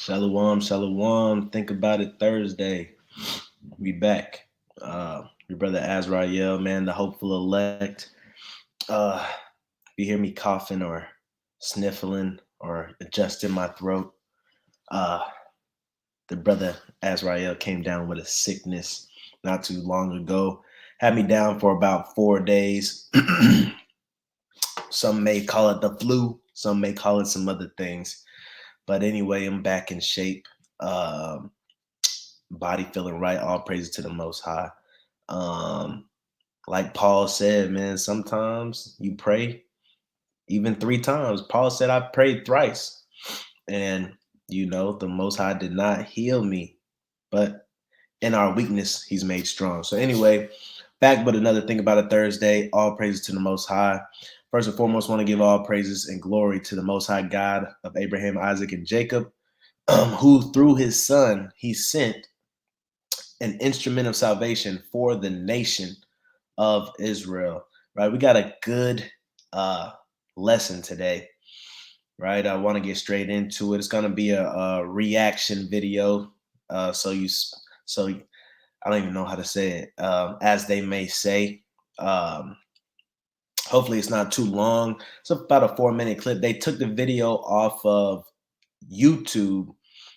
Shalom, shalom. Think about it Thursday. We back. Your brother Azrael, man, the hopeful elect. Uh, if you hear me coughing or sniffling or adjusting my throat, uh, the brother Azrael came down with a sickness not too long ago. Had me down for about 4 days. Some may call it the flu. Some may call it some other things. But anyway, I'm back in shape. Um, Body feeling right. All praises to the Most High. Um, like Paul said, man, sometimes you pray even 3 times. Paul said, I prayed thrice. And, the Most High did not heal me, but in our weakness, he's made strong. So, anyway, back with another thing about a Thursday. All praises to the Most High. First and foremost, want to give all praises and glory to the Most High God of Abraham, Isaac, and Jacob, who through his son, he sent an instrument of salvation for the nation of Israel, right? We got a good uh, lesson today, right? I want to get straight into it. It's going to be a reaction video. So I don't even know how to say it, as they may say. Um, Hopefully it's not too long. It's about a 4-minute clip. They took the video off of YouTube.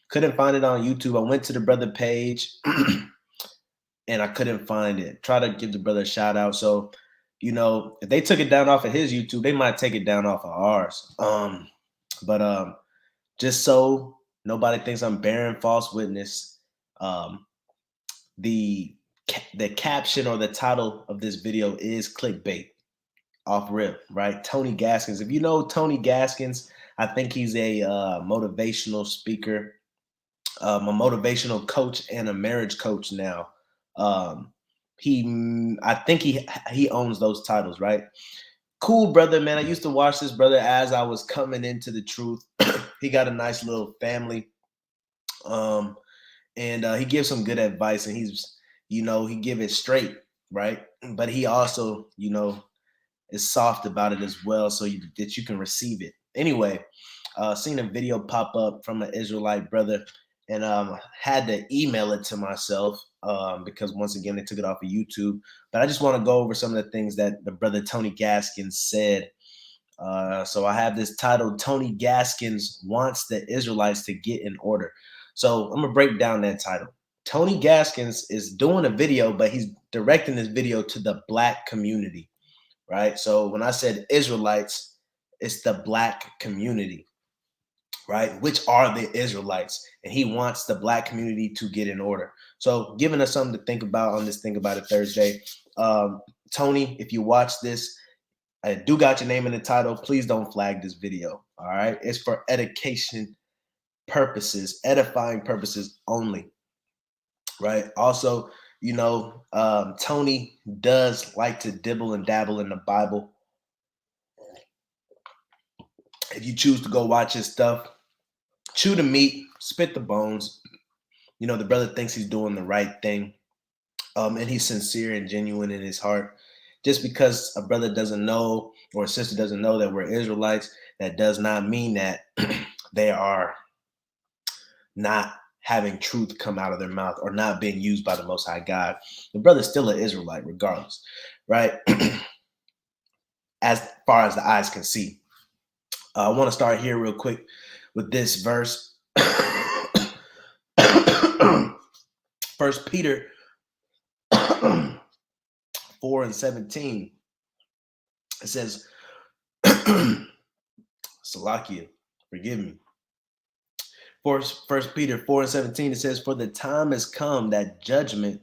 Couldn't find it on YouTube. I went to the brother page and I couldn't find it. Try to give the brother a shout out. So, if they took it down off of his YouTube, they might take it down off of ours. But just so nobody thinks I'm bearing false witness, um, the the caption or the title of this video is clickbait. Off rip, right? Tony Gaskins. If you know Tony Gaskins, I think he's a motivational speaker, a motivational coach, and a marriage coach now. Um, I think he owns those titles, right? Cool brother, man. I used to watch this brother as I was coming into the truth. He got a nice little family, um, and he gives some good advice, and he give it straight, right? But he also, is soft about it as well, so that you can receive it. Anyway, seen a video pop up from an Israelite brother, and had to email it to myself because once again they took it off of YouTube. But I just want to go over some of the things that the brother Tony Gaskins said. So I have this titled "Tony Gaskins Wants the Israelites to Get in Order." So I'm gonna break down that title. Tony Gaskins is doing a video, but he's directing this video to the Black community, right? So when I said Israelites, it's the Black community, right? Which are the Israelites. And he wants the Black community to get in order. So giving us something to think about on this Think About It Thursday. Tony, if you watch this, I do got your name in the title. Please don't flag this video, all right? It's for education purposes, edifying purposes only, right? Also, Tony does like to dibble and dabble in the Bible. If you choose to go watch his stuff, chew the meat, spit the bones. The brother thinks he's doing the right thing, and he's sincere and genuine in his heart. Just because a brother doesn't know or a sister doesn't know that we're Israelites, that does not mean that they are not having truth come out of their mouth or not being used by the Most High God. The brother's still an Israelite regardless, right? As far as the eyes can see. I want to start here real quick with this verse. First Peter 4:17. It says, Salakia, forgive me. First Peter 4:17, it says, for the time has come that judgment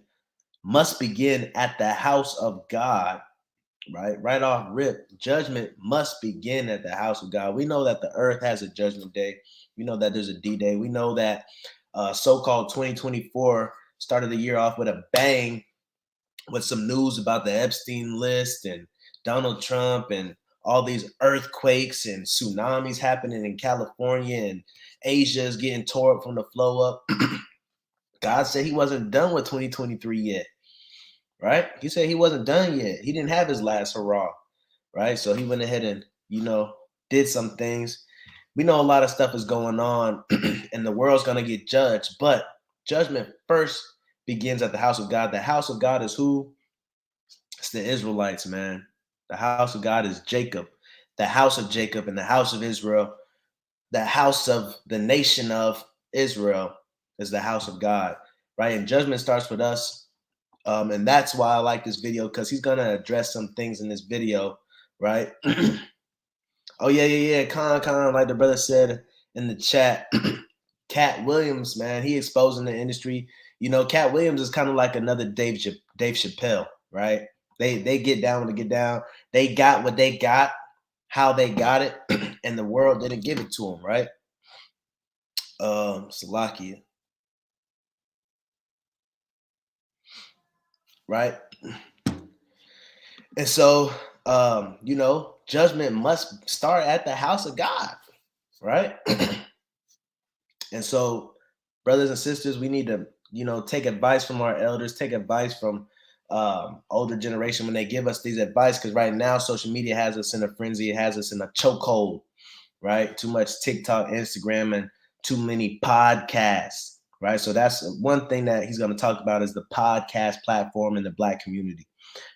must begin at the house of God. Right off rip, judgment must begin at the house of God. We know that the earth has a judgment day. We know that there's a D-Day. We know that so-called 2024 started the year off with a bang with some news about the Epstein list and Donald Trump and all these earthquakes and tsunamis happening in California, and Asia is getting tore up from the flow up. God said he wasn't done with 2023 yet. Right? He said he wasn't done yet. He didn't have his last hurrah, right? So he went ahead and, did some things. we know a lot of stuff is going on and the world's going to get judged, but judgment first begins at the house of God. The house of God is who? It's the Israelites, man. The house of God is Jacob, the house of Jacob and the house of Israel. The house of the nation of Israel is the house of God, right? And judgment starts with us. And that's why I like this video, because he's going to address some things in this video, right? Oh, yeah. Con, like the brother said in the chat, Cat Williams, man, he exposing the industry. You know, Cat Williams is kind of like another Dave Chappelle, right? They get down when they get down. They got what they got, how they got it, and the world didn't give it to them, right? Salakia, right? And so, you know, judgment must start at the house of God, right? And so, brothers and sisters, we need to, you know, take advice from our elders, take advice from older generation when they give us these advice, because right now social media has us in a frenzy, it has us in a chokehold, right? Too much TikTok, Instagram, and too many podcasts, right? So that's one thing that he's going to talk about, is the podcast platform in the Black community,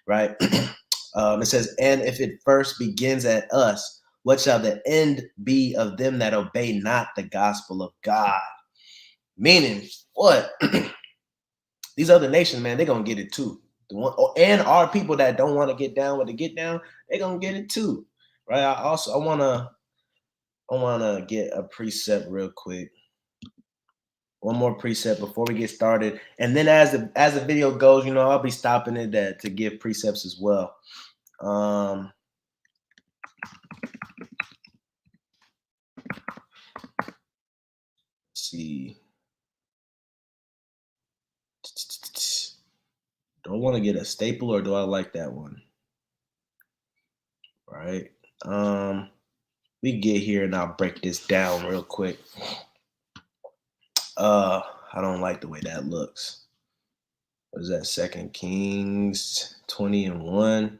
right? It says, and if it first begins at us, what shall the end be of them that obey not the gospel of God? Meaning, what? These other nations, man, they're going to get it too. And our people that don't want to get down with the get down, they're going to get it too, right? I want to get a precept real quick. One more precept before we get started, and then as the video goes, you know, I'll be stopping it to give precepts as well. Let's see. Do I want to get a staple or do I like that one? Right. We get here and I'll break this down real quick. I don't like the way that looks. What is that? 2 Kings 20:1.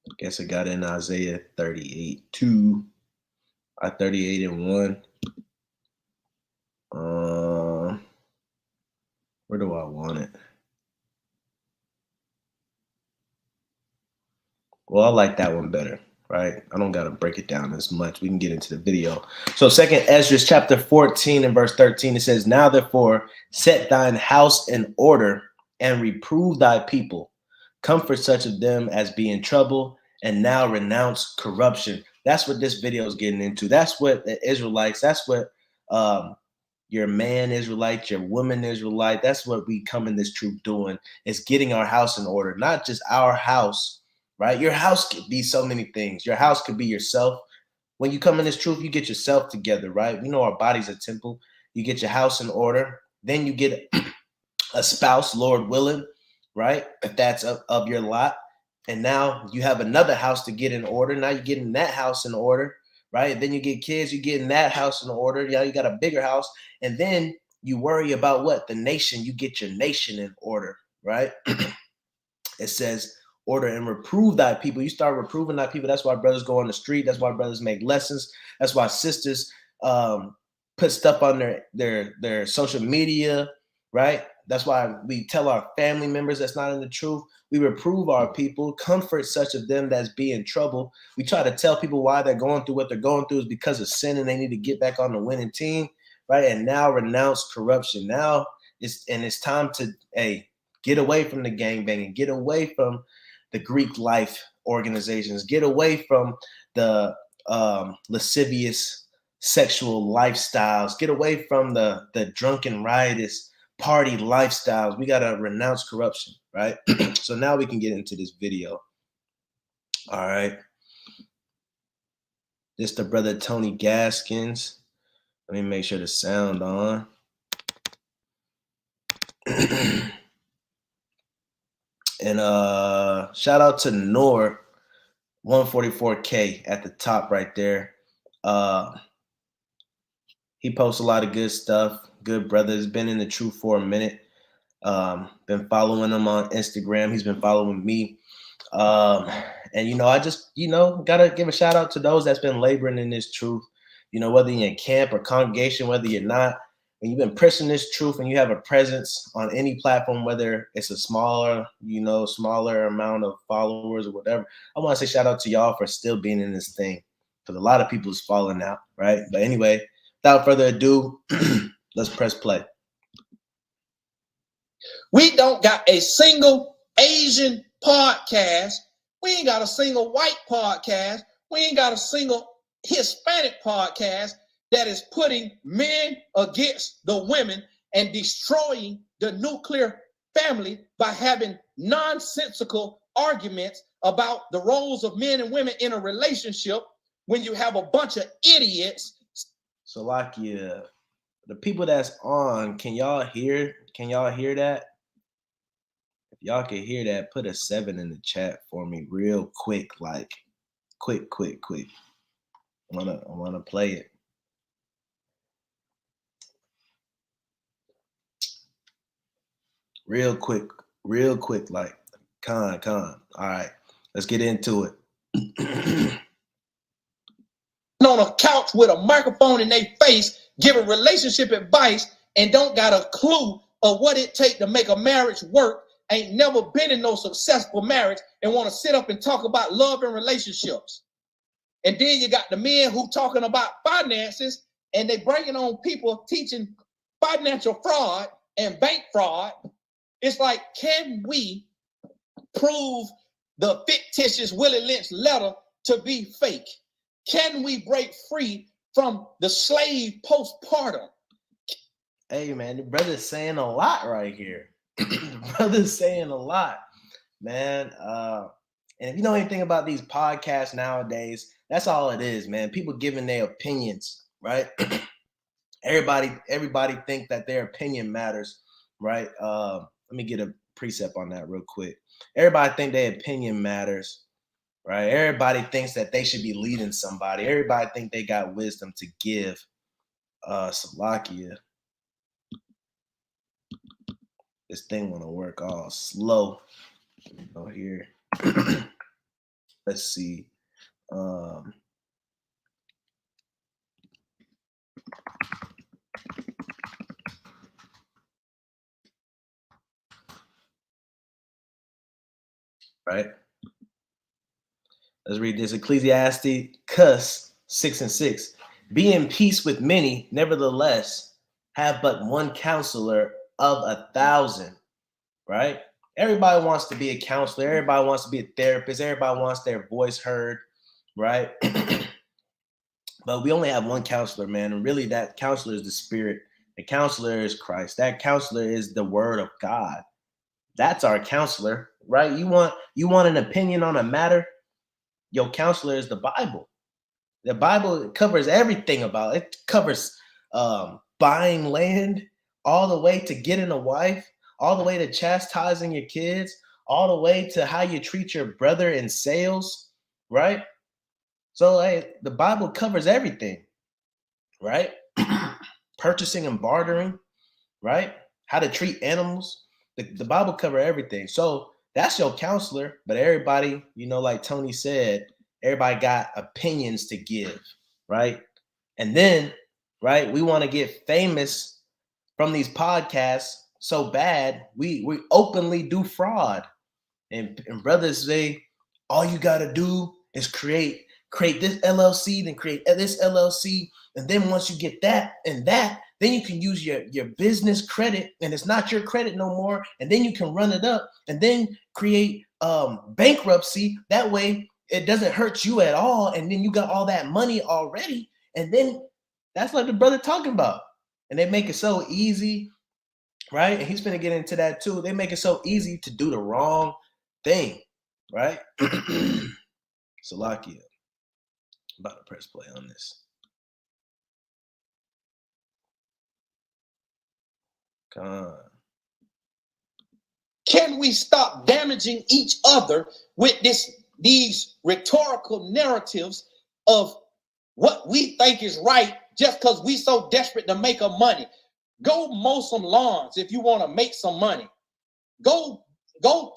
I guess I got in Isaiah 38:2. 38:1. Where do I want it? Well, I like that one better, right? I don't got to break it down as much. We can get into the video. So 2nd Ezra chapter 14 and verse 13, it says, now therefore set thine house in order and reprove thy people. Comfort such of them as be in trouble, and now renounce corruption. That's what this video is getting into. That's what the Israelites, that's what your man Israelite, your woman Israelite, that's what we come in this truth doing, is getting our house in order. Not just our house, right? Your house could be so many things. Your house could be yourself. When you come in this truth, you get yourself together, right? We know our body's a temple. You get your house in order. Then you get a spouse, Lord willing, right? If that's of your lot. And now you have another house to get in order. Now you're getting that house in order, right? Then you get kids, you get in that house in order. Yeah, you got a bigger house. And then you worry about what? The nation. You get your nation in order, right? It says, order and reprove thy people. You start reproving thy people. That's why brothers go on the street. That's why brothers make lessons. That's why sisters put stuff on their social media, right? That's why we tell our family members that's not in the truth. We reprove our people, comfort such of them that's be in trouble. We try to tell people why they're going through what they're going through is because of sin and they need to get back on the winning team, right? And now renounce corruption. Now it's time to, hey, get away from the gangbanging, get away from the Greek life organizations, get away from the lascivious sexual lifestyles, get away from the drunken, riotous party lifestyles. We got to renounce corruption, right? So now we can get into this video. All right. This the brother Tony Gaskins. Let me make sure the sound on. And shout out to Noor 144K at the top right there. He posts a lot of good stuff. Good brother. Has been in the truth for a minute. Been following him on Instagram. He's been following me. And, I just, gotta give a shout out to those that's been laboring in this truth, whether you're in camp or congregation, whether you're not, when you've been pressing this truth and you have a presence on any platform, whether it's a smaller amount of followers or whatever. I want to say shout out to y'all for still being in this thing, because a lot of people's falling out, right? But anyway, without further ado, let's press play. We don't got a single Asian podcast. We ain't got a single white podcast. We ain't got a single Hispanic podcast that is putting men against the women and destroying the nuclear family by having nonsensical arguments about the roles of men and women in a relationship when you have a bunch of idiots. So, Lakia, the people that's on, can y'all hear that? If y'all can hear that, put a 7 in the chat for me real quick, like quick. I wanna play it. Real quick, like con. All right, let's get into it. On a couch with a microphone in their face, giving relationship advice and don't got a clue of what it takes to make a marriage work, ain't never been in no successful marriage, and want to sit up and talk about love and relationships. And then you got the men who talking about finances, and they bringing on people teaching financial fraud and bank fraud. It's like, can we prove the fictitious Willie Lynch letter to be fake? Can we break free from the slave postpartum? Hey, man, the brother's saying a lot right here. The brother's saying a lot, man. And if you know anything about these podcasts nowadays, that's all it is, man. People giving their opinions, right? Everybody think that their opinion matters, right? Let me get a precept on that real quick. Everybody think their opinion matters, right? Everybody thinks that they should be leading somebody. Everybody think they got wisdom to give. Salakia. This thing want to work all slow. Go here. Let's see. Right. Let's read this. Ecclesiastes 6:6. Be in peace with many, nevertheless, have but one counselor of 1,000. Right? Everybody wants to be a counselor. Everybody wants to be a therapist. Everybody wants their voice heard. Right? But we only have one counselor, man. And really, that counselor is the Spirit. The counselor is Christ. That counselor is the Word of God. That's our counselor, right? You want an opinion on a matter? Your counselor is the Bible. The Bible covers everything about it. It covers buying land, all the way to getting a wife, all the way to chastising your kids, all the way to how you treat your brother in sales, right? So the Bible covers everything, right? Purchasing and bartering, right? How to treat animals. The Bible cover everything. So that's your counselor. But everybody, like Tony said, everybody got opinions to give, right? And then, right, we want to get famous from these podcasts so bad, we openly do fraud. And brothers say, all you got to do is create this LLC, then create this LLC. And then once you get that and that, then you can use your business credit, and it's not your credit no more. And then you can run it up and then create bankruptcy. That way it doesn't hurt you at all. And then you got all that money already. And then that's like the brother talking about. And they make it so easy, right? And he's going to get into that too. They make it so easy to do the wrong thing, right? Salakia. I'm about to press play on this. Can we stop damaging each other with these rhetorical narratives of what we think is right just because we so desperate to make a money? Go mow some lawns if you want to make some money. Go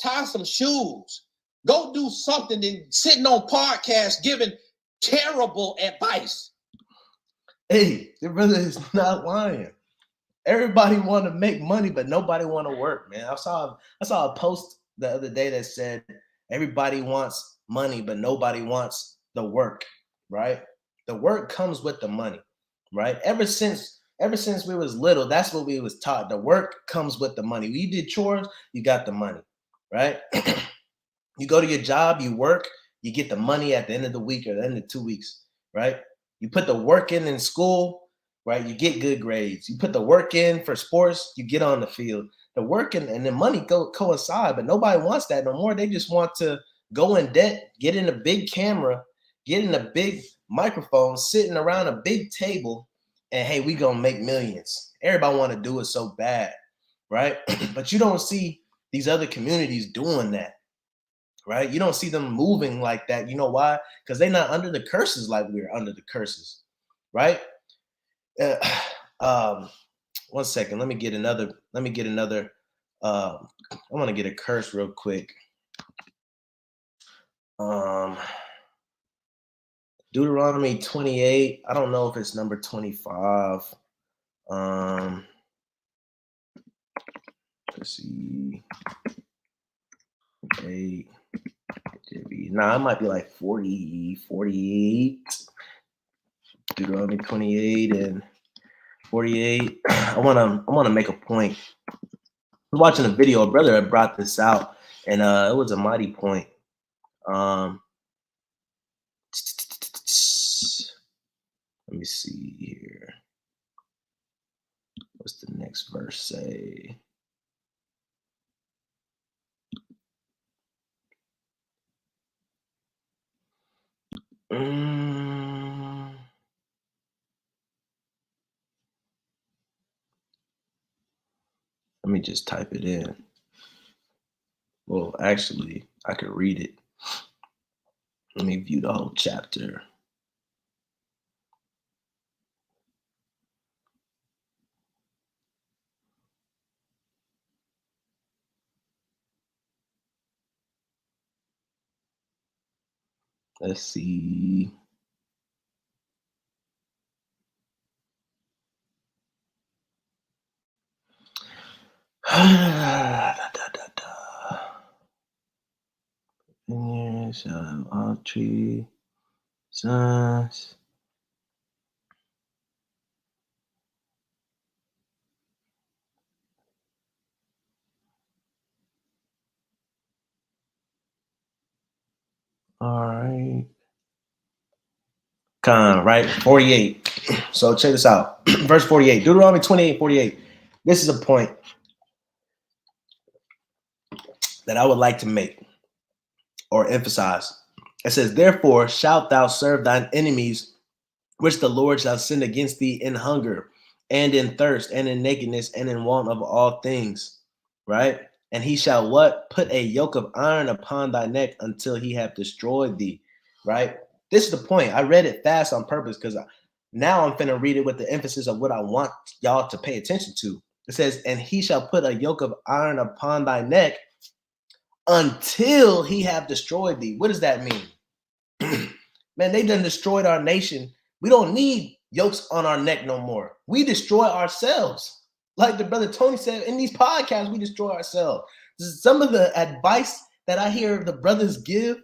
tie some shoes. Go do something than sitting on podcasts giving terrible advice. Hey, the brother is not lying. Everybody want to make money, but nobody want to work, man. I saw a post the other day that said everybody wants money, but nobody wants the work, right? The work comes with the money, right? Ever since we was little, that's what we was taught. The work comes with the money. When you did chores, you got the money, right? You go to your job, you work, you get the money at the end of the week or the end of 2 weeks, right? You put the work in school, right? You get good grades. You put the work in for sports, you get on the field. The work and the money coincide, but nobody wants that no more. They just want to go in debt, get in a big camera, get in a big microphone, sitting around a big table, and hey, we gonna make millions. Everybody want to do it so bad, right? But you don't see these other communities doing that. Right? You don't see them moving like that. You know why? Because they're not under the curses like we're under the curses, right? Uh, 1 second. Let me get another. I want to get a curse real quick. Deuteronomy 28. I don't know if it's number 25. Let's see. 8. Nah, it might be like 40, 48. Deuteronomy 28 and 48. I wanna make a point. I was watching a video, a brother had brought this out, and it was a mighty point. Let me see here. What's the next verse say? Let me just type it in. Well, actually, I could read it. Let me view the whole chapter. Let's see. All tree sons. All right. Right? 48. So check this out. Verse 48. Deuteronomy 28, 48. This is a point that I would like to make or emphasize. It says, therefore shalt thou serve thine enemies, which the Lord shall send against thee in hunger and in thirst and in nakedness and in want of all things. Right? And he shall what? Put a yoke of iron upon thy neck until he have destroyed thee. Right? This is the point. I read it fast on purpose because now I'm finna read it with the emphasis of what I want y'all to pay attention to. It says, and he shall put a yoke of iron upon thy neck until he have destroyed thee. What does that mean? Man, they done destroyed our nation. We don't need yokes on our neck no more. We destroy ourselves. Like the brother Tony said, in these podcasts, we destroy ourselves. Some of the advice that I hear the brothers give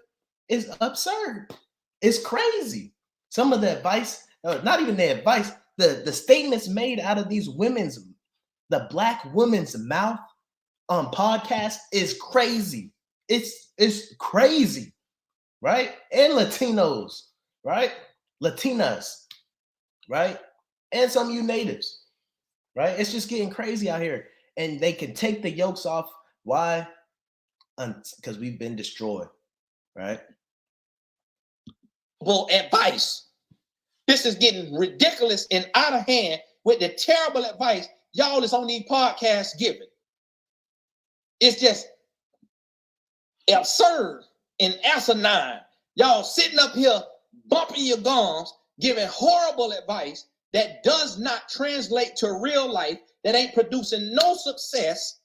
is absurd. It's crazy. Some of the advice, not even the advice, the statements made out of these the black women's mouth on podcasts is crazy. It's crazy, right? And Latinos, right? Latinas, right? And some of you natives, right? It's just getting crazy out here. And they can take the yokes off. Why? Because we've been destroyed, right? Well, advice. This is getting ridiculous and out of hand with the terrible advice y'all is on these podcasts giving. It's just absurd and asinine. Y'all sitting up here bumping your gums, giving horrible advice that does not translate to real life, that ain't producing no success.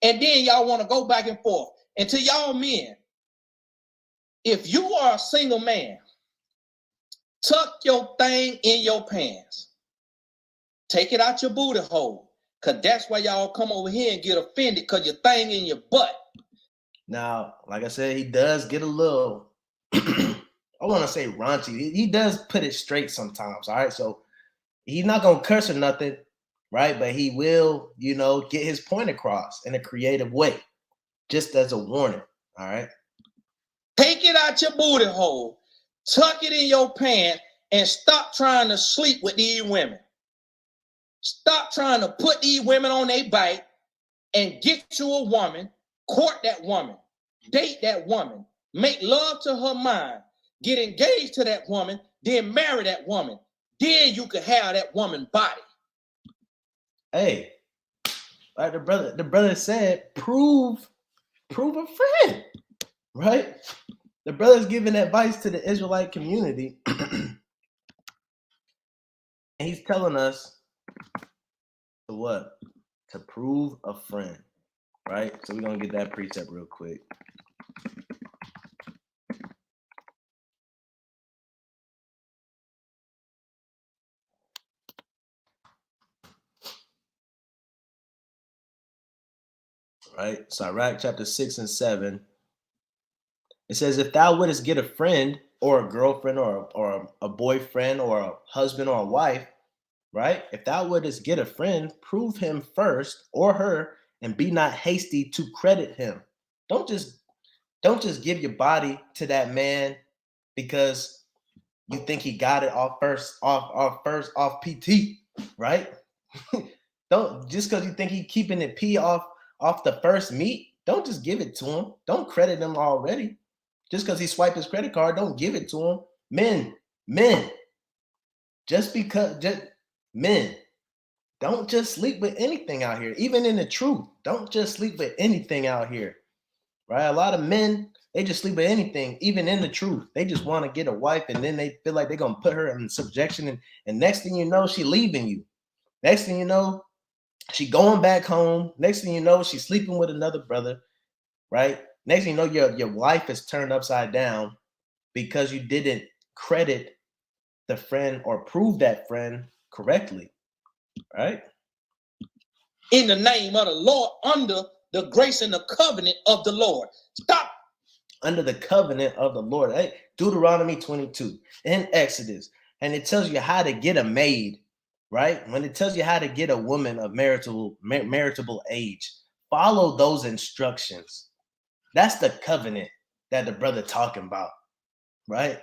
And then y'all want to go back and forth. And to y'all men, if you are a single man, tuck your thing in your pants. Take it out your booty hole. Because that's why y'all come over here and get offended because your thing in your butt. Now, like I said, he does get a little, I want to say raunchy. He does put it straight sometimes, all right? So he's not going to curse or nothing, right? But he will, get his point across in a creative way, just as a warning, all right? Take it out your booty hole, tuck it in your pants, and stop trying to sleep with these women. Stop trying to put these women on their bike and get you a woman, court that woman, date that woman, make love to her mind, get engaged to that woman, then marry that woman. Then you can have that woman body. Hey, like the brother said, prove a friend, right? The brother's giving advice to the Israelite community. And he's telling us to what? To prove a friend, right? So we're going to get that precept real quick. Right? Sirach chapter 6 and 7. It says, if thou wouldest get a friend or a girlfriend or a boyfriend or a husband or a wife, right? If thou wouldest get a friend, prove him first or her, and be not hasty to credit him. Don't just give your body to that man because you think he got it off PT, right? Don't just because you think he keeping it P off the first meet, don't just give it to him. Don't credit him already. Just because he swiped his credit card, don't give it to him. Men, men, don't just sleep with anything out here. Even in the truth, don't just sleep with anything out here, right? A lot of men, they just sleep with anything, even in the truth. They just want to get a wife, and then they feel like they're going to put her in subjection, and next thing you know, she leaving you. Next thing you know, she going back home. Next thing you know, she's sleeping with another brother, right? Next thing you know, your life is turned upside down because you didn't credit the friend or prove that friend correctly, right? In the name of the Lord, under the grace and the covenant of the Lord. Stop. Under the covenant of the Lord. Hey, Deuteronomy 22 and Exodus. And it tells you how to get a maid, right? When it tells you how to get a woman of maritable age, follow those instructions. That's the covenant that the brother talking about, right?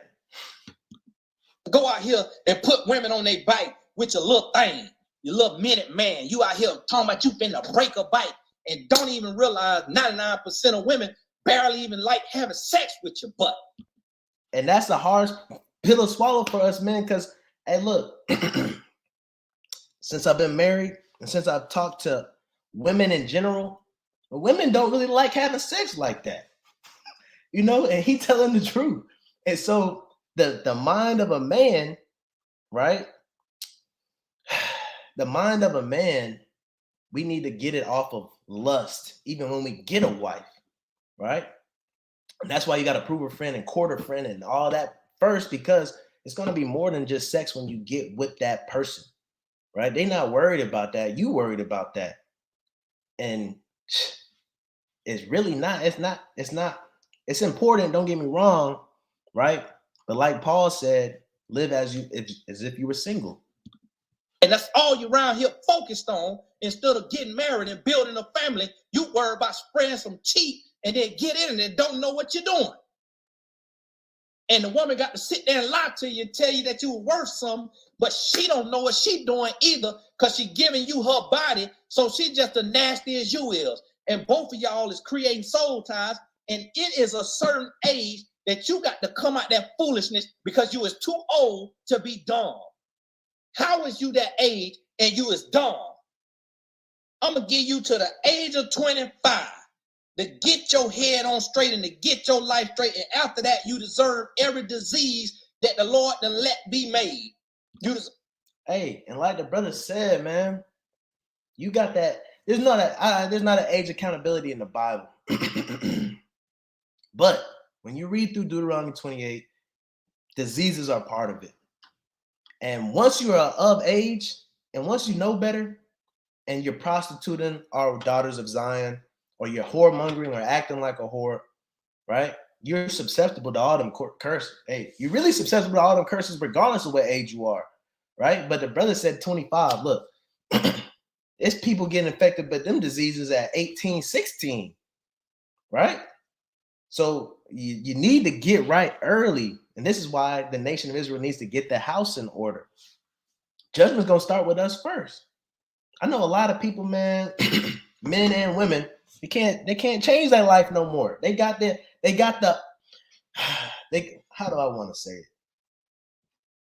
Go out here and put women on their bike with your little thing, your little minute man. You out here talking about you finna break a bike and don't even realize 99% of women barely even like having sex with your butt. And that's a hard pill to swallow for us, man, because, hey, look, since I've been married and since I've talked to women in general, women don't really like having sex like that, and he telling the truth. And so the mind of a man, right? The mind of a man, we need to get it off of lust, even when we get a wife, right? And that's why you got to prove a friend and court a friend and all that first, because it's going to be more than just sex when you get with that person, right? They're not worried about that. You worried about that. And it's really not. It's important. Don't get me wrong, right? But like Paul said, live as if you were single. And that's all you around here focused on. Instead of getting married and building a family, you worry about spraying some cheap and then get in and don't know what you're doing. And the woman got to sit there and lie to you and tell you that you're worth something, but she don't know what she's doing either because she's giving you her body, so she's just as nasty as you is. And both of y'all is creating soul ties, and it is a certain age that you got to come out that foolishness because you is too old to be dumb. How is you that age and you is dumb? I'm going to give you to the age of 25 to get your head on straight and to get your life straight. And after that, you deserve every disease that the Lord done let be made. Hey, and like the brother said, man, you got that. There's not an age accountability in the Bible. But When you read through Deuteronomy 28, diseases are part of it. And once you are of age, and once you know better, and you're prostituting our daughters of Zion, or you're whoremongering or acting like a whore, right? You're susceptible to all them curses. Hey, you're really susceptible to all them curses regardless of what age you are, right? But the brother said 25. Look, it's people getting infected, but them diseases at 18, 16, right? So you need to get right early. And this is why the nation of Israel needs to get the house in order. Judgment's going to start with us first. I know a lot of people, man, men and women, they can't change their life no more. They got the how do I want to say it?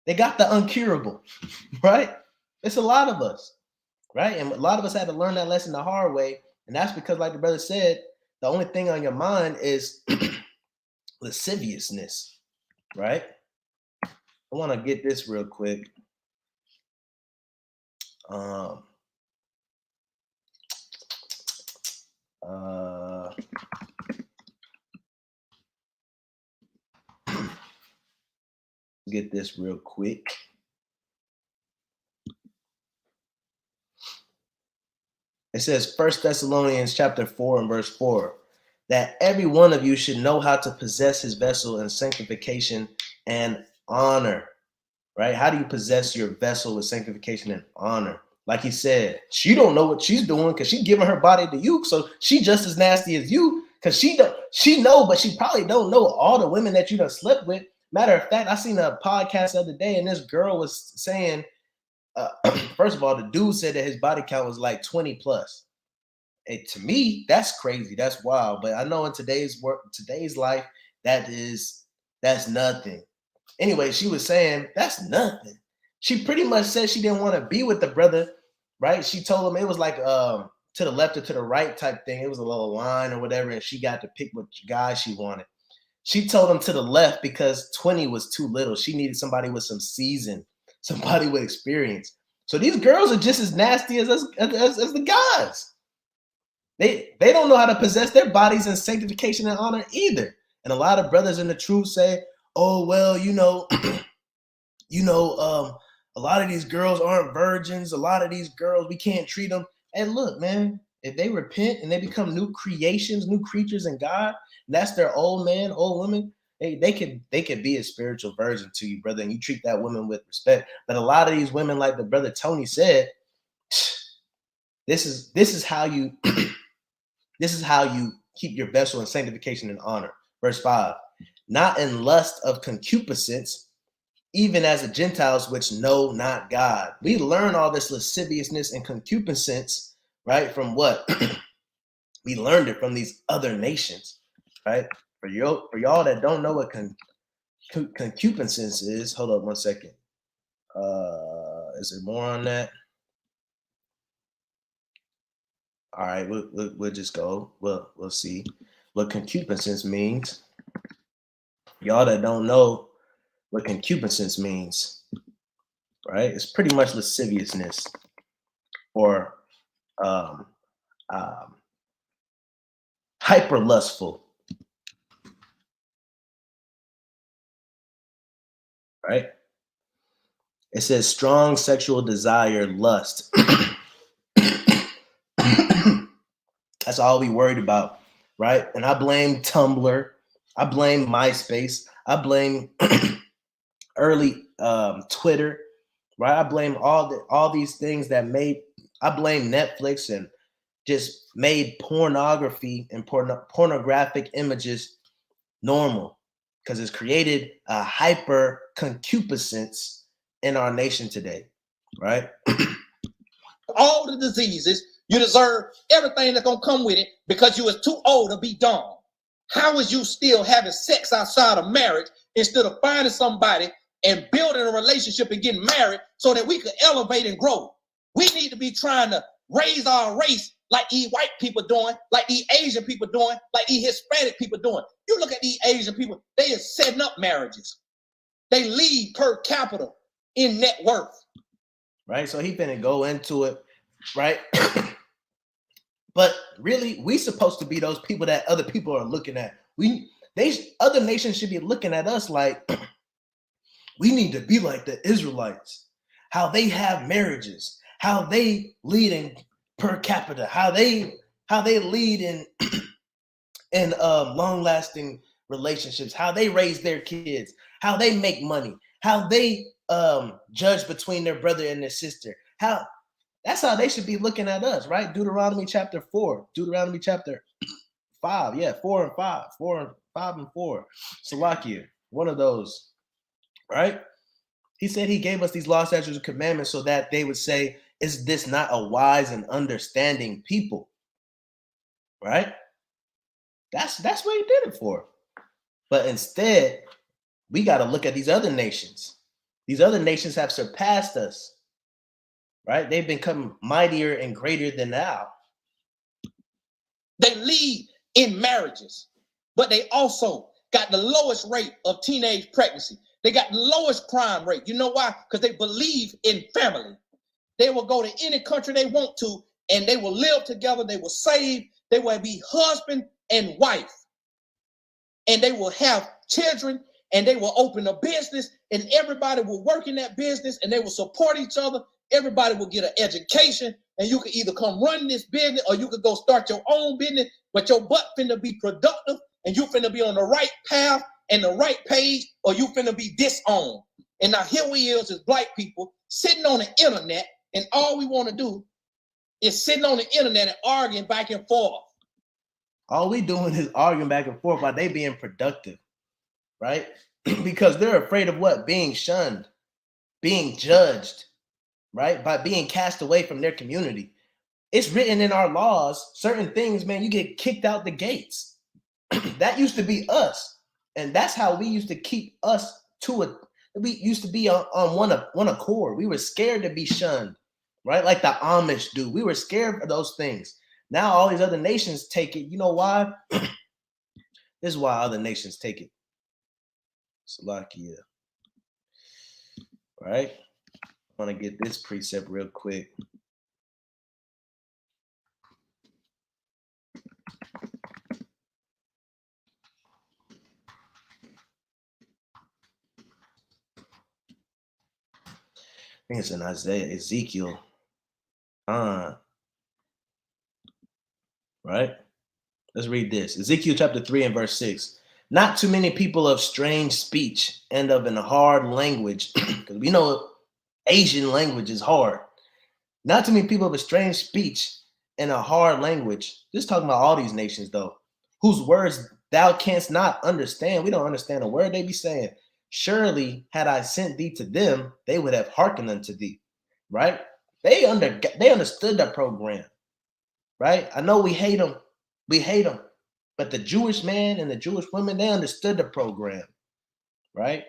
They got the uncurable, right? It's a lot of us, right? And a lot of us had to learn that lesson the hard way. And that's because, like the brother said, the only thing on your mind is lasciviousness, right? I want to get this real quick. Get this real quick. It says 1 Thessalonians chapter 4 and verse 4, that every one of you should know how to possess his vessel in sanctification and honor, right? How do you possess your vessel with sanctification and honor? Like he said, she don't know what she's doing because she's giving her body to you. So she just as nasty as you because she know, but she probably don't know all the women that you done slept with. Matter of fact, I seen a podcast the other day and this girl was saying, first of all, the dude said that his body count was like 20 plus. And to me, that's crazy. That's wild. But I know in today's life, that's nothing. Anyway, she was saying that's nothing. She pretty much said she didn't want to be with the brother, right? She told him it was like to the left or to the right type thing. It was a little line or whatever, and she got to pick what guy she wanted. She told him to the left because 20 was too little. She needed somebody with some season, somebody with experience. So these girls are just as nasty as the guys. They don't know how to possess their bodies in sanctification and honor either. And a lot of brothers in the truth say, "Oh well, a lot of these girls aren't virgins. A lot of these girls, we can't treat them." And look, man, if they repent and they become new creations, new creatures in God, and that's their old man, old woman, they could be a spiritual virgin to you, brother, and you treat that woman with respect. But a lot of these women, like the brother Tony said, this is how you this is how you keep your vessel in sanctification and honor. Verse 5, not in lust of concupiscence, even as the Gentiles which know not God. We learn all this lasciviousness and concupiscence, right? From what? We learned it from these other nations, right? For y'all that don't know what concupiscence is, hold up one second. Is there more on that? All right, we'll just go. We'll see what concupiscence means. Y'all that don't know what concupiscence means, right? It's pretty much lasciviousness or hyper lustful, right? It says strong sexual desire, lust. That's all we worried about, right? And I blame Tumblr, I blame MySpace, I blame early Twitter, right? I blame all these things that I blame Netflix and just made pornography and pornographic images normal because it's created a hyper concupiscence in our nation today, right? All the diseases, you deserve everything that's gonna come with it because you was too old to be dumb. How is you still having sex outside of marriage instead of finding somebody and building a relationship and getting married so that we could elevate and grow? We need to be trying to raise our race like these white people doing, like these Asian people doing, like these Hispanic people doing. You look at these Asian people, they are setting up marriages. They lead per capita in net worth. Right, so he finna go into it, right? But really, we supposed to be those people that other people are looking at. Other nations should be looking at us like we need to be like the Israelites, how they have marriages, how they lead in per capita, how they lead in long lasting relationships, how they raise their kids, how they make money, how they judge between their brother and their sister. That's how they should be looking at us, right? Deuteronomy chapter 4, Deuteronomy chapter 5, yeah, 4 and 5, 4 and 5 and 4. Salakia, one of those, right? He said he gave us these law, statutes, and commandments so that they would say, is this not a wise and understanding people? Right? That's what he did it for. But instead, we got to look at these other nations. These other nations have surpassed us, right? They've become mightier and greater than thou. They lead in marriages, but they also got the lowest rate of teenage pregnancy. They got the lowest crime rate. You know why? Because they believe in family. They will go to any country they want to, and they will live together. They will save. They will be husband and wife. And they will have children, and they will open a business, and everybody will work in that business, and they will support each other. Everybody will get an education, and you can either come run this business or you could go start your own business, but your butt finna be productive, and you finna be on the right path and the right page, or you finna be disowned. And now here we is as black people sitting on the internet, and all we want to do is sitting on the internet and arguing back and forth. All we doing is arguing back and forth while they being productive, right? Because they're afraid of what? Being shunned, being judged, right? By being cast away from their community. It's written in our laws, certain things, man, you get kicked out the gates. That used to be us. And that's how we used to keep us we used to be on one accord. We were scared to be shunned, right? Like the Amish do. We were scared of those things. Now all these other nations take it. You know why? This is why other nations take it. Salakia. Right? I want to get this precept real quick. I think it's in Ezekiel. Right? Let's read this. Ezekiel chapter 3 and verse 6. Not too many people of strange speech and of a hard language, because we know Asian language is hard. Not too many people of a strange speech and a hard language. Just talking about all these nations, though, whose words thou canst not understand. We don't understand a word they be saying. Surely, had I sent thee to them, they would have hearkened unto thee. Right? They understood the program. Right? I know we hate them. We hate them. But the Jewish man and the Jewish women, they understood the program. Right?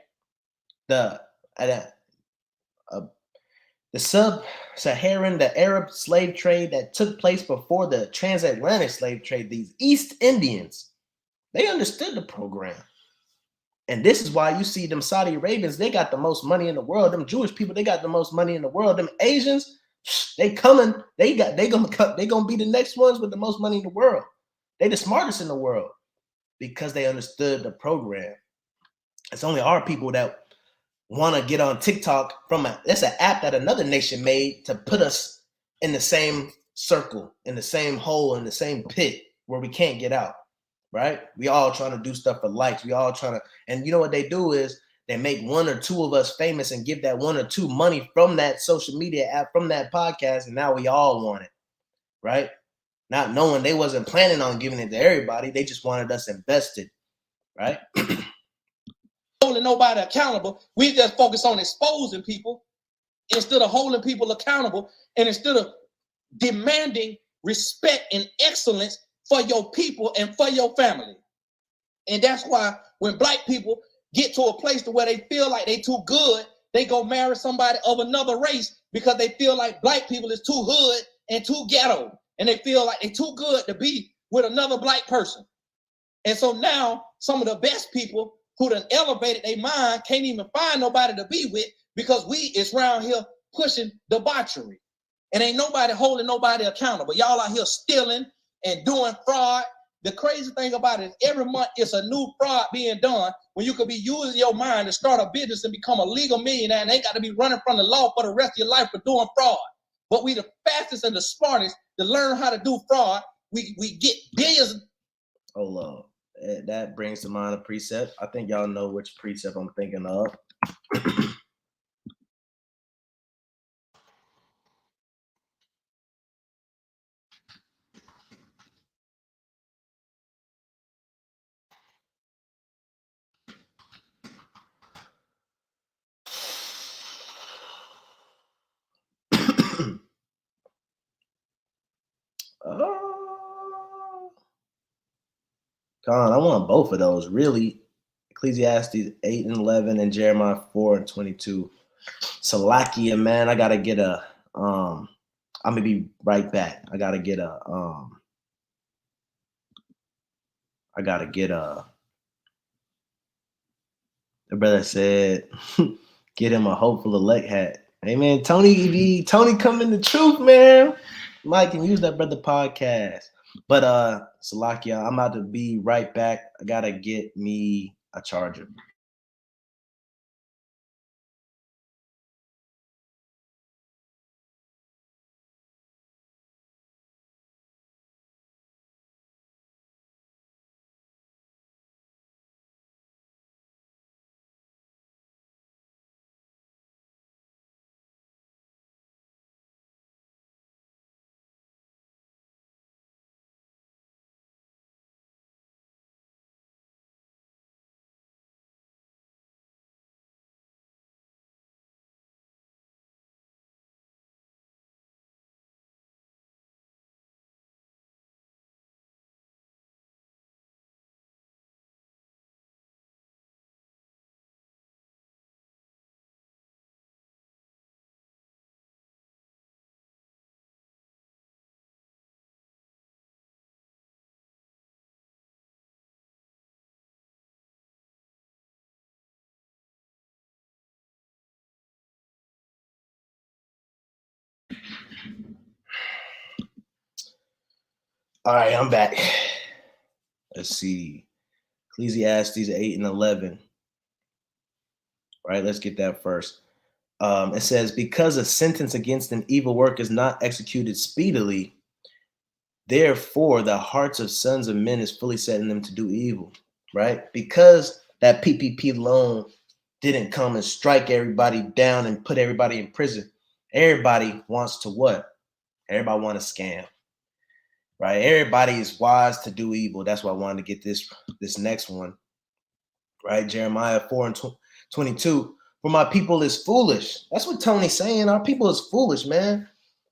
The sub-Saharan, the Arab slave trade that took place before the transatlantic slave trade, these East Indians, they understood the program. And this is why you see them Saudi Arabians, they got the most money in the world. Them Jewish people, they got the most money in the world. Them Asians, they coming, they gonna be the next ones with the most money in the world. They the smartest in the world because they understood the program. It's only our people that want to get on TikTok that's an app that another nation made to put us in the same circle, in the same hole, in the same pit where we can't get out, right? We all trying to do stuff for likes. We all trying to, and you know what they do is they make one or two of us famous and give that one or two money from that social media app, from that podcast, and now we all want it, right? Not knowing they wasn't planning on giving it to everybody. They just wanted us invested, right? Holding nobody accountable. We just focus on exposing people instead of holding people accountable, and instead of demanding respect and excellence for your people and for your family. And that's why when black people get to a place to where they feel like they too good, they go marry somebody of another race because they feel like black people is too hood and too ghetto, and they feel like they too good to be with another black person. And so now some of the best people who done elevated their mind can't even find nobody to be with because we is around here pushing debauchery. And ain't nobody holding nobody accountable. Y'all out here stealing and doing fraud, The crazy thing about it is every month it's a new fraud being done when you could be using your mind to start a business and become a legal millionaire and ain't got to be running from the law for the rest of your life for doing fraud. But we the fastest and the smartest to learn how to do fraud. We get billions. Oh, Lord. That brings to mind a precept. I think y'all know which precept I'm thinking of. God, I want both of those, really. Ecclesiastes 8 and 11 and Jeremiah 4 and 22. Salakia, man, I gotta get a I'm gonna be right back. I gotta get a the brother said get him a hopeful elect hat. Hey man, Tony coming the truth, man. Mike can use that brother podcast. But Salakia, I'm about to be right back. I gotta get me a charger. All right, I'm back. Let's see. Ecclesiastes 8 and 11. Right, let's get that first. It says, because a sentence against an evil work is not executed speedily, therefore the hearts of sons of men is fully set in them to do evil. Right? Because that PPP loan didn't come and strike everybody down and put everybody in prison. Everybody wants to what? Everybody want to scam. Right? Everybody is wise to do evil. That's why I wanted to get this next one. Right? Jeremiah 4 and 22. For my people is foolish. That's what Tony's saying. Our people is foolish, man.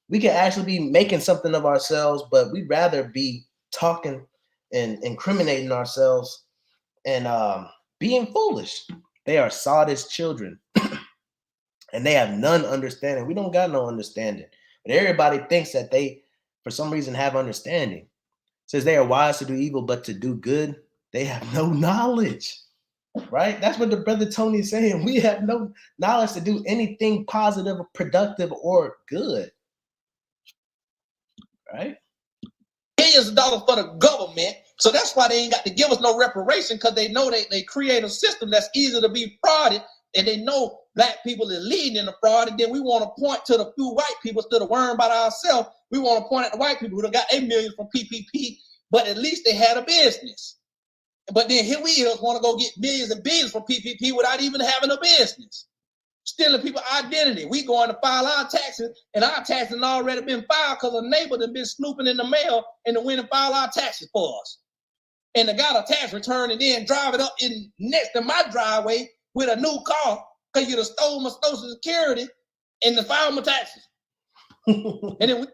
We could actually be making something of ourselves, but we'd rather be talking and incriminating ourselves and being foolish. They are sawdust children. And they have none understanding. We don't got no understanding. But everybody thinks that they, for some reason, have understanding. It says they are wise to do evil, but to do good, they have no knowledge. Right? That's what the brother Tony is saying. We have no knowledge to do anything positive, productive, or good. Right? Billions of dollars for the government. So that's why they ain't got to give us no reparation, because they know they create a system that's easy to be frauded, and they know black people is leading in the fraud. And then we want to point to the few white people instead of worrying about ourselves. We want to point at the white people who got $8 million from PPP, but at least they had a business. But then here we want to go get millions and billions from PPP without even having a business. Stealing people's identity. We going to file our taxes, and our taxes have already been filed because a neighbor has been snooping in the mail and then went and file our taxes for us. And they got a tax return and then drive it up in next to my driveway with a new car because you done stole my Social Security and then filed my taxes. And then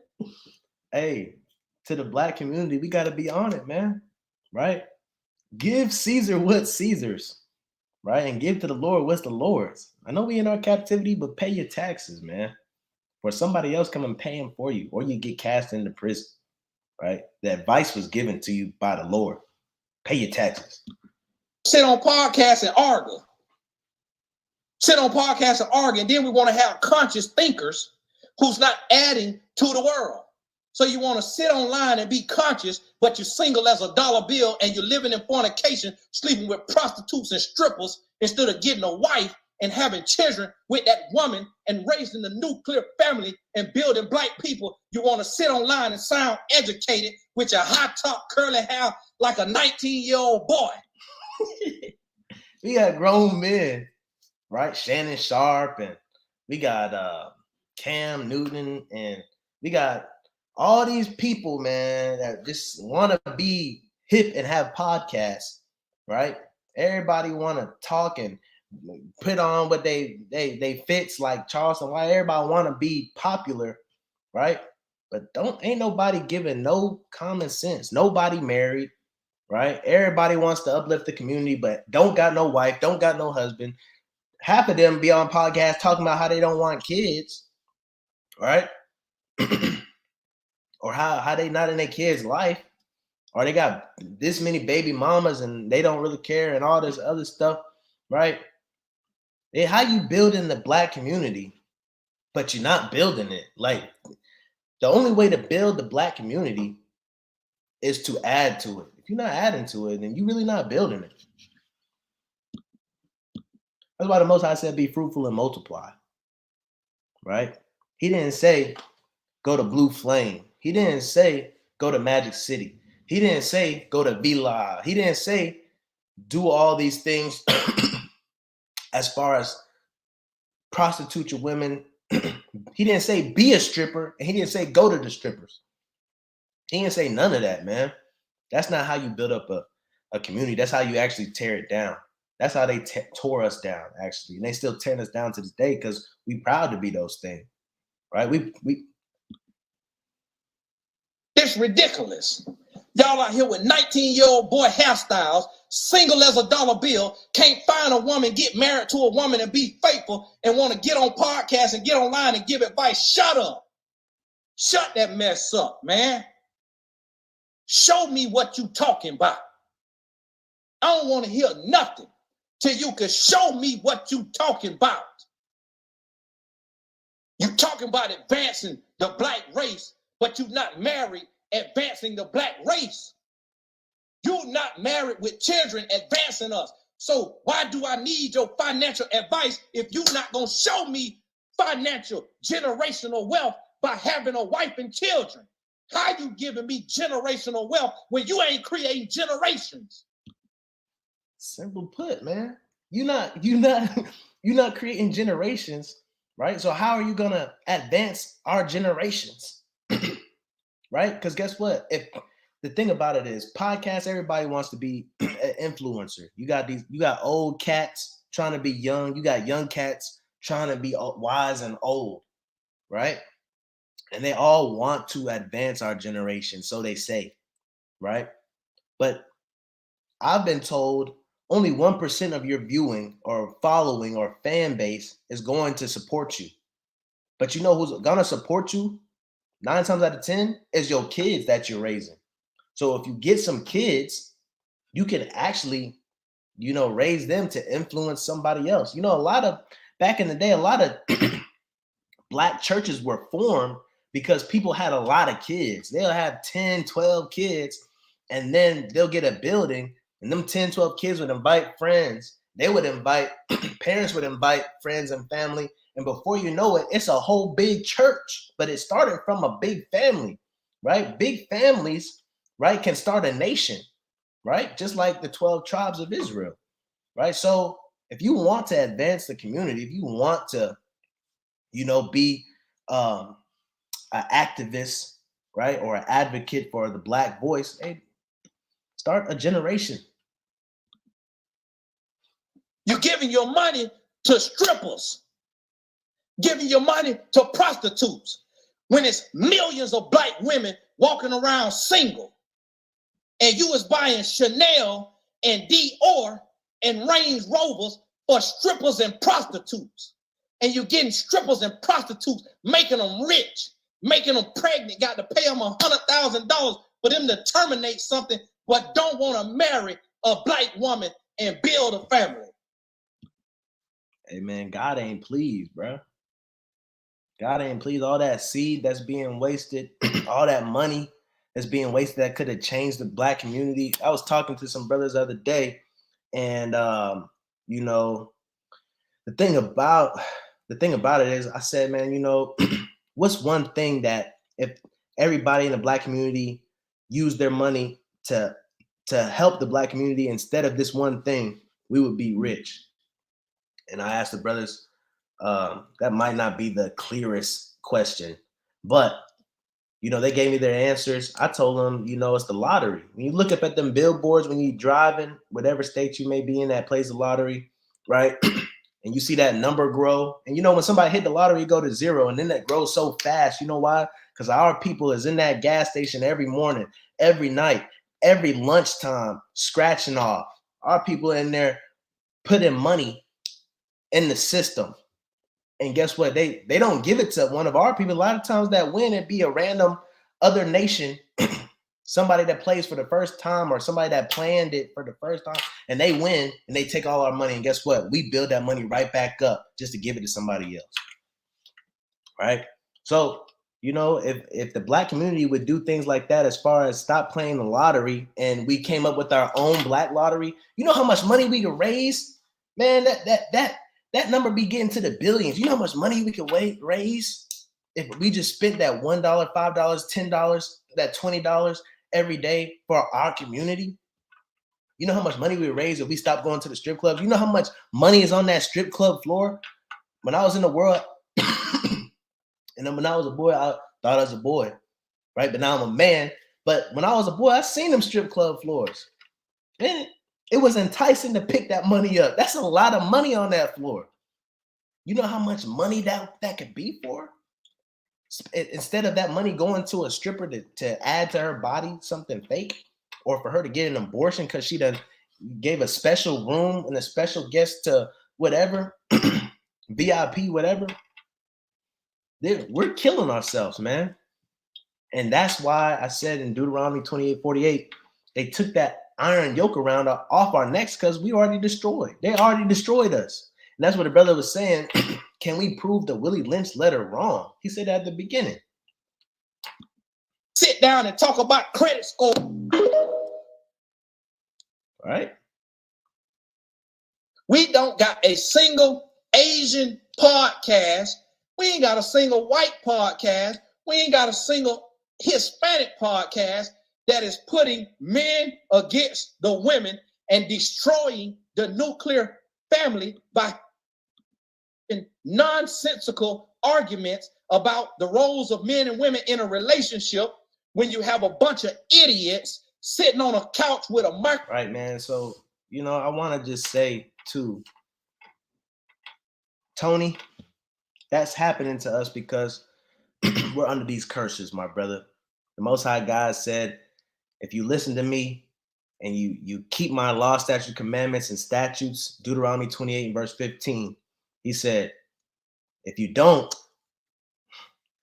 hey, to the black community, we got to be on it, man. Right? Give Caesar what's Caesar's. Right? And give to the Lord what's the Lord's. I know we in our captivity, but pay your taxes, man. Or somebody else come and pay them for you, or you get cast into prison. Right? The advice was given to you by the Lord. Pay your taxes. Sit on podcasts and argue. Sit on podcasts and argue. And then we want to have conscious thinkers who's not adding to the world. So you want to sit online and be conscious, but you're single as a dollar bill and you're living in fornication, sleeping with prostitutes and strippers instead of getting a wife and having children with that woman and raising the nuclear family and building black people. You want to sit online and sound educated with your high top curly hair like a 19-year-old boy. We got grown men, right? Shannon Sharp, and we got Cam Newton, and we got all these people, man, that just want to be hip and have podcasts, right? Everybody want to talk and put on what they fits like Charleston White. Everybody want to be popular, right? But ain't nobody giving no common sense. Nobody married, right? Everybody wants to uplift the community, but don't got no wife, don't got no husband. Half of them be on podcasts talking about how they don't want kids, right? Or how they not in their kids' life, or they got this many baby mamas and they don't really care and all this other stuff, right? How you building the black community, but you're not building it? Like, the only way to build the black community is to add to it. If you're not adding to it, then you're really not building it. That's why the Most High said, be fruitful and multiply, right? He didn't say, go to Blue Flame. He didn't say, go to Magic City. He didn't say, go to Villa. He didn't say, do all these things as far as prostitute your women. He didn't say, be a stripper. And he didn't say, go to the strippers. He didn't say none of that, man. That's not how you build up a community. That's how you actually tear it down. That's how they tore us down, actually. And they still tearing us down to this day because we proud to be those things, right? We It's ridiculous. Y'all out here with 19-year-old boy hairstyles, single as a dollar bill, can't find a woman, get married to a woman and be faithful, and want to get on podcasts and get online and give advice. Shut up. Shut that mess up, man. Show me what you talking about. I don't want to hear nothing till you can show me what you talking about. You talking about advancing the black race, but you not married advancing the black race. You not married with children advancing us. So why do I need your financial advice if you not going to show me financial generational wealth by having a wife and children? How you giving me generational wealth when you ain't creating generations? Simple put, man. You're not creating generations, right? So how are you gonna advance our generations? Right? Because guess what? If the thing about it is podcasts, everybody wants to be an influencer. You got old cats trying to be young, you got young cats trying to be wise and old, right? And they all want to advance our generation, so they say, right? But I've been told only 1% of your viewing or following or fan base is going to support you. But you know who's gonna support you 9 times out of 10 is your kids that you're raising. So if you get some kids, you can actually, raise them to influence somebody else. Back in the day, a lot of black churches were formed because people had a lot of kids. They'll have 10, 12 kids, and then they'll get a building, and them 10, 12 kids would invite friends. They would invite, parents would invite friends and family. And before you know it, it's a whole big church. But it started from a big family, right? Big families, right, can start a nation, right? Just like the 12 tribes of Israel, right? So if you want to advance the community, if you want to, be an activist, right, or an advocate for the black voice, hey, start a generation. You're giving your money to strippers, giving your money to prostitutes, when it's millions of black women walking around single, and you was buying Chanel and Dior and Range Rovers for strippers and prostitutes. And you're getting strippers and prostitutes, making them rich, making them pregnant, got to pay them $100,000 for them to terminate something, but don't want to marry a black woman and build a family. Hey, man, God ain't pleased, bro. God ain't pleased. All that seed that's being wasted all that money that's being wasted that could have changed the black community. I was talking to some brothers the other day, and you know, the thing about it is, I said, man, you know, what's one thing that if everybody in the black community used their money to help the black community instead of this one thing, we would be rich. And I asked the brothers, that might not be the clearest question, but you know, they gave me their answers. I told them, you know, it's the lottery. When you look up at them billboards, when you're driving, whatever state you may be in that plays the lottery, right? And you see that number grow. And you know, when somebody hit the lottery, you go to zero, and then that grows so fast. You know why? Because our people is in that gas station every morning, every night, every lunchtime, scratching off. Our people in there putting money in the system. And guess what? They don't give it to one of our people. A lot of times that win, it be a random other nation, somebody that plays for the first time or somebody that planned it for the first time, and they win and they take all our money. And guess what? We build that money right back up just to give it to somebody else. Right? So, you know, if the black community would do things like that, as far as stop playing the lottery, and we came up with our own black lottery, you know how much money we could raise? Man, that number be getting to the billions. You know how much money we could raise if we just spent that $1, $5, $10, that $20 every day for our community? You know how much money we would raise if we stopped going to the strip clubs? You know how much money is on that strip club floor? When I was in the world, and then when I was a boy, I thought I was a boy, right? But now I'm a man. But when I was a boy, I seen them strip club floors. And it was enticing to pick that money up. That's a lot of money on that floor. You know how much money that could be for? Instead of that money going to a stripper to add to her body something fake, or for her to get an abortion because she done gave a special room and a special guest to whatever, VIP, whatever. We're killing ourselves, man. And that's why I said in Deuteronomy 28:48, they took that iron yoke around off our necks because we already destroyed. They already destroyed us. And that's what the brother was saying. Can we prove the Willie Lynch letter wrong? He said at the beginning. Sit down and talk about credit score. Right? We don't got a single Asian podcast. We ain't got a single white podcast. We ain't got a single Hispanic podcast that is putting men against the women and destroying the nuclear family by nonsensical arguments about the roles of men and women in a relationship when you have a bunch of idiots sitting on a couch with a microphone. Right, man. So, you know, I want to just say too, Tony, that's happening to us because we're under these curses, my brother. The Most High God said, if you listen to me and you keep my law, statute, commandments, and statutes, Deuteronomy 28 and verse 15, he said, if you don't,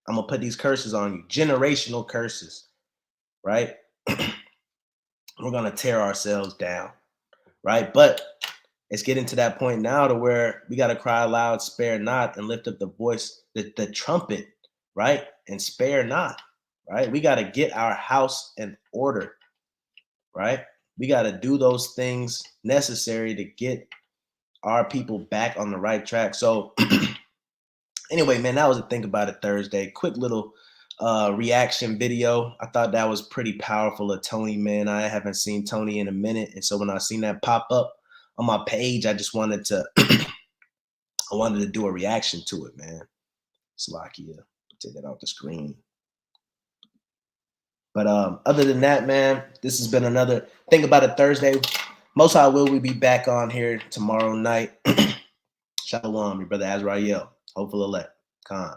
I'm going to put these curses on you, generational curses, right? We're going to tear ourselves down, right? But it's getting to that point now to where we got to cry loud, spare not, and lift up the voice, the trumpet, right? And spare not, right? We got to get our house in order, right? We got to do those things necessary to get our people back on the right track. So anyway, man, that was a Think About It Thursday. Quick little reaction video. I thought that was pretty powerful of Tony, man. I haven't seen Tony in a minute. And so when I seen that pop up on my page, I just wanted to I wanted to do a reaction to it, man. Slovakia. Take that off the screen. But other than that, man, this has been another Think About It Thursday. Most High will we be back on here tomorrow night. Shalom, your brother Azrael. Hopeful elect. Khan.